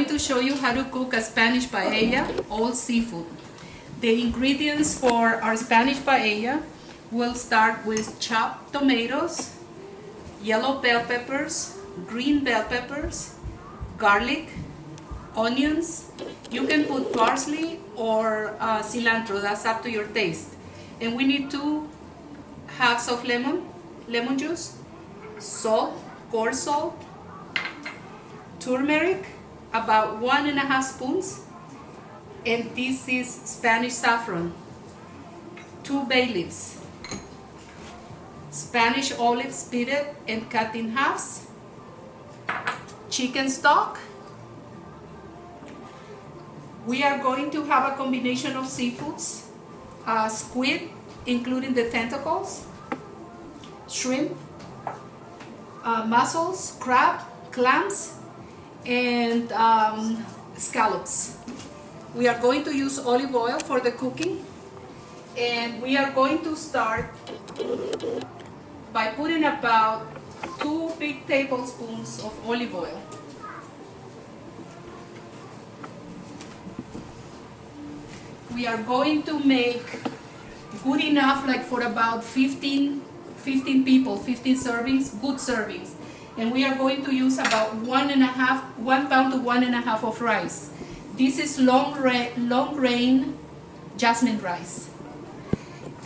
going to show you how to cook a Spanish paella, all seafood. The ingredients for our Spanish paella will start with chopped tomatoes, yellow bell peppers, green bell peppers, garlic, onions. You can put parsley or cilantro, that's up to your taste. And we need 2 halves of lemon juice, salt, coarse salt, turmeric, about 1.5 spoons, and this is Spanish saffron, 2 bay leaves, Spanish olives pitted and cut in halves, chicken stock. We are going to have a combination of seafoods, squid, including the tentacles, shrimp, mussels, crab, clams, and scallops. We are going to use olive oil for the cooking, and we are going to start by putting about 2 big tablespoons of olive oil. We are going to make good enough, like for about 15 people, 15 servings, good servings. And we are going to use about 1 pound to 1.5 of rice. This is long grain jasmine rice.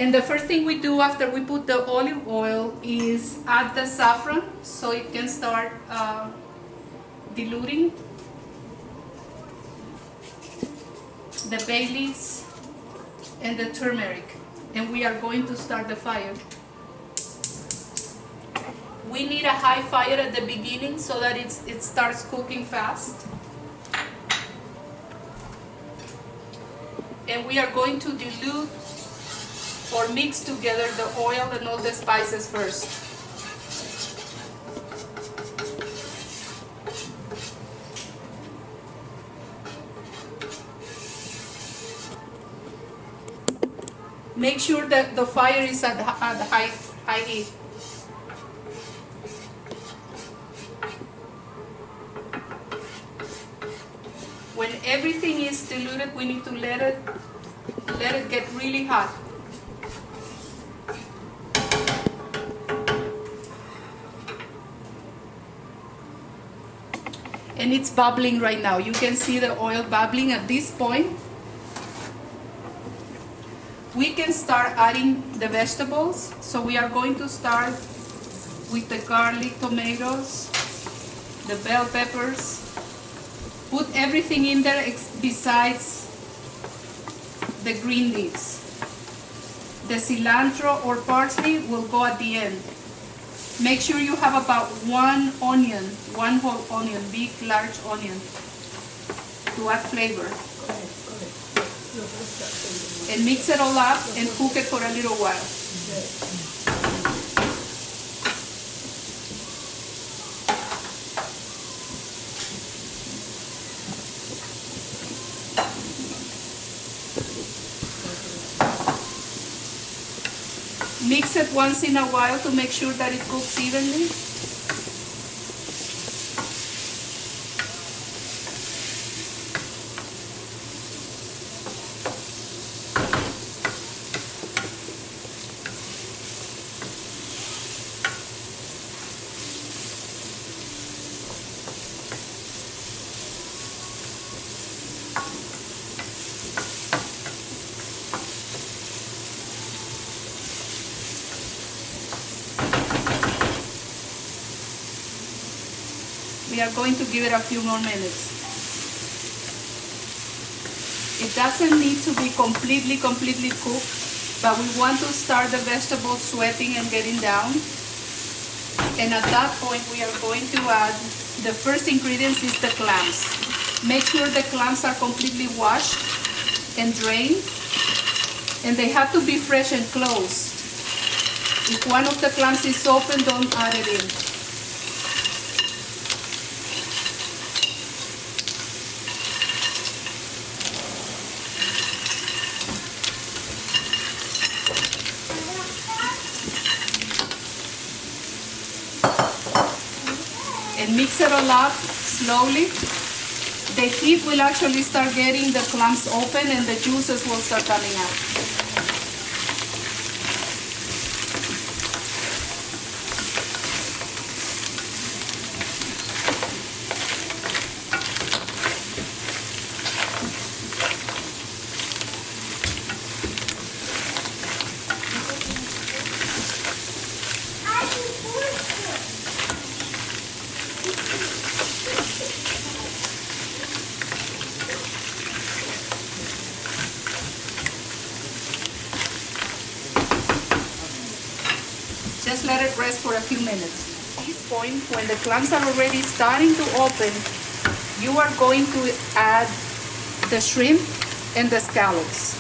And the first thing we do after we put the olive oil is add the saffron so it can start diluting. The bay leaves and the turmeric. And we are going to start the fire. We need a high fire at the beginning so that it starts cooking fast. And we are going to dilute or mix together the oil and all the spices first. Make sure that the fire is at high heat. When everything is diluted, we need to let it get really hot. And it's bubbling right now. You can see the oil bubbling at this point. We can start adding the vegetables. So we are going to start with the garlic, tomatoes, the bell peppers. Put everything in there besides the green leaves. The cilantro or parsley will go at the end. Make sure you have about 1 onion, 1 whole onion, big, large onion, to add flavor. And mix it all up and cook it for a little while. Mix it once in a while to make sure that it cooks evenly. We are going to give it a few more minutes. It doesn't need to be completely cooked, but we want to start the vegetables sweating and getting down. And at that point, we are going to add the first ingredients is the clams. Make sure the clams are completely washed and drained, and they have to be fresh and closed. If one of the clams is open, don't add it in. And mix it all up slowly. the heat will actually start getting the clams open and the juices will start coming out. Just let it rest for a few minutes. At this point, when the clams are already starting to open, you are going to add the shrimp and the scallops.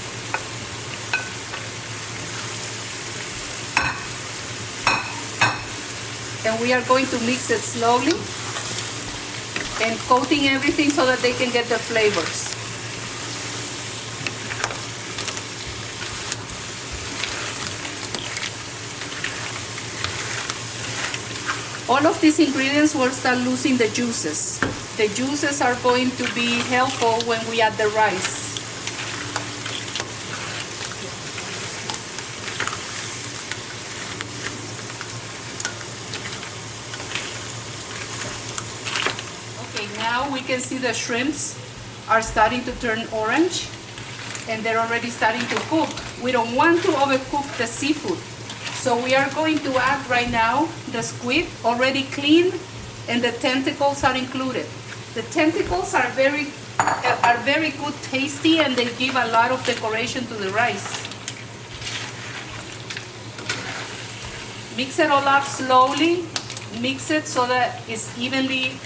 And we are going to mix it slowly and coating everything so that they can get the flavors. All of these ingredients will start losing the juices. The juices are going to be helpful when we add the rice. Okay, now we can see the shrimps are starting to turn orange and they're already starting to cook. We don't want to overcook the seafood. So we are going to add right now the squid, already cleaned, and the tentacles are included. The tentacles are very good tasty and they give a lot of decoration to the rice. Mix it all up slowly. Mix it so that it's evenly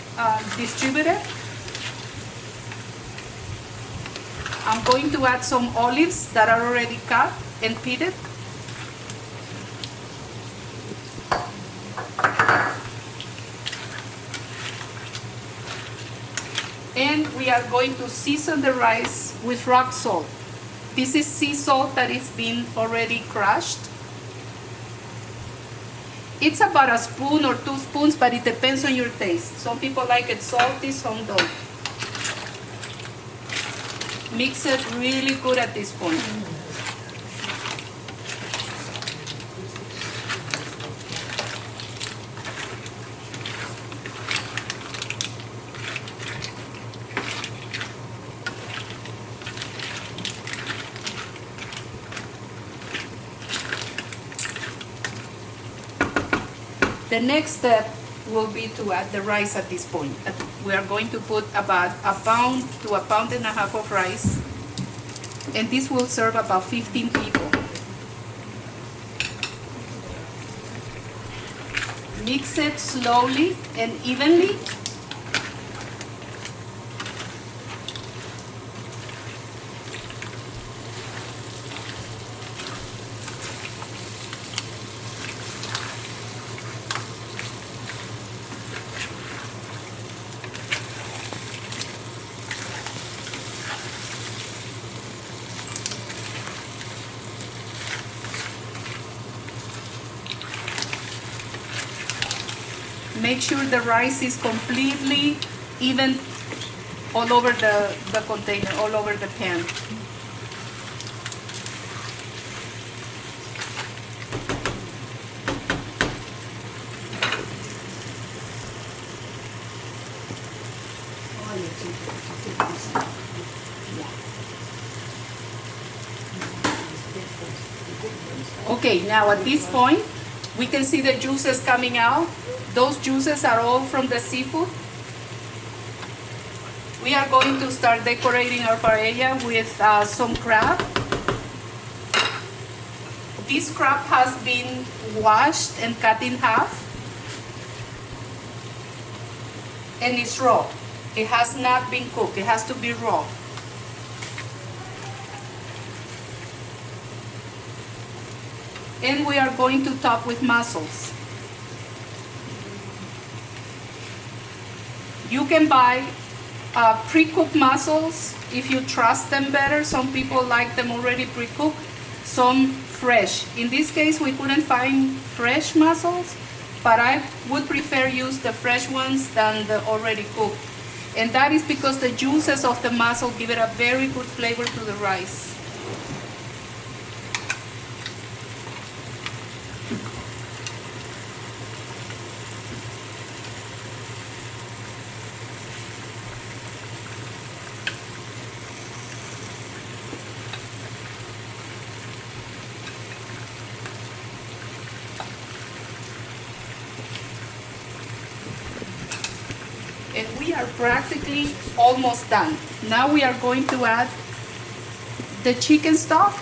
distributed. I'm going to add some olives that are already cut and pitted. And we are going to season the rice with rock salt. This is sea salt that is been already crushed. It's about a spoon or 2 spoons, but it depends on your taste. Some people like it salty, some don't. Mix it really good at this point. The next step will be to add the rice at this point. We are going to put about a pound to a pound and a half of rice, and this will serve about 15 people. Mix it slowly and evenly. Make sure the rice is completely even all over the container, all over the pan. Okay, now at this point, we can see the juices coming out. Those juices are all from the seafood. We are going to start decorating our paella with some crab. This crab has been washed and cut in half. And it's raw. It has not been cooked. It has to be raw. And we are going to top with mussels. You can buy pre-cooked mussels if you trust them better. Some people like them already pre-cooked, some fresh. In this case, we couldn't find fresh mussels, but I would prefer use the fresh ones than the already cooked. And that is because the juices of the mussel give it a very good flavor to the rice. And we are practically almost done. Now we are going to add the chicken stock.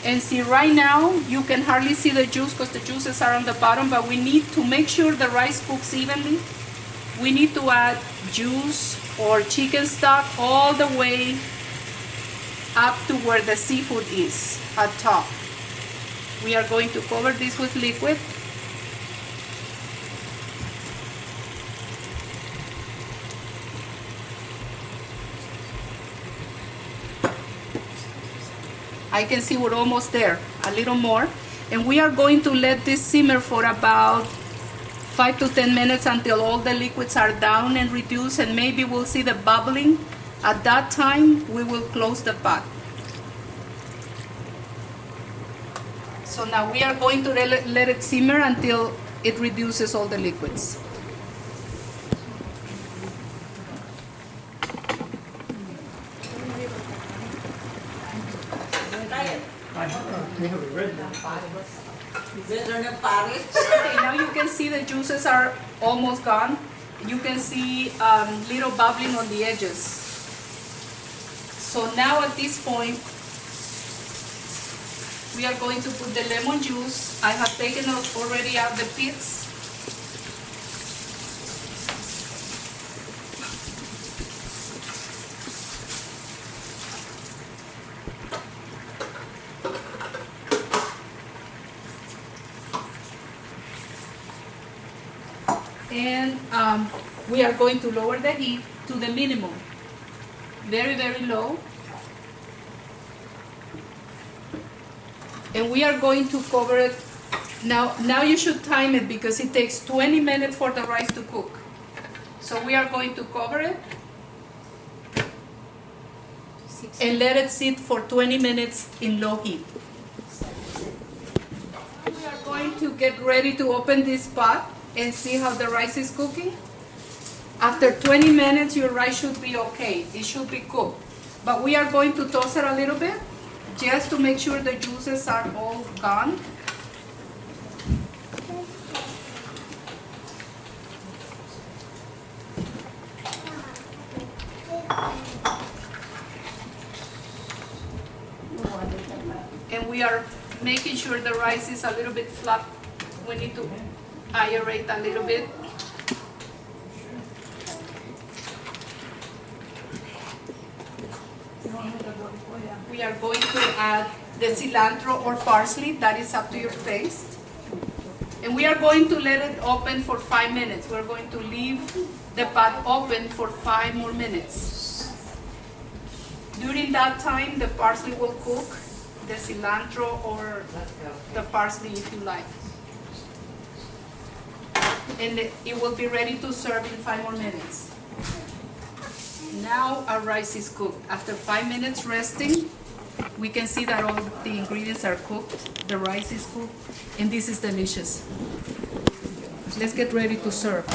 And see, right now you can hardly see the juice because the juices are on the bottom, but we need to make sure the rice cooks evenly. We need to add juice or chicken stock all the way up to where the seafood is at top. We are going to cover this with liquid. I can see we're almost there, a little more. And we are going to let this simmer for about 5 to 10 minutes until all the liquids are down and reduced, and maybe we'll see the bubbling. At that time, we will close the pot. So now we are going to let it simmer until it reduces all the liquids. Okay, now you can see the juices are almost gone. You can see little bubbling on the edges. So now at this point, we are going to put the lemon juice. I have taken already out the pits. And we are going to lower the heat to the minimum, very, very low. And we are going to cover it. Now you should time it because it takes 20 minutes for the rice to cook. So we are going to cover it and let it sit for 20 minutes in low heat. We are going to get ready to open this pot and see how the rice is cooking. After 20 minutes, your rice should be okay. It should be cooked. But we are going to toss it a little bit just to make sure the juices are all gone. And we are making sure the rice is a little bit flat. We need to aerate a little bit. We are going to add the cilantro or parsley, that is up to your taste. And we are going to let it open for 5 minutes. We're going to leave the pot open for 5 more minutes. During that time, the parsley will cook, the cilantro or the parsley if you like. And it will be ready to serve in 5 more minutes. Now our rice is cooked. After 5 minutes resting, we can see that all the ingredients are cooked. The rice is cooked, and this is delicious. Let's get ready to serve.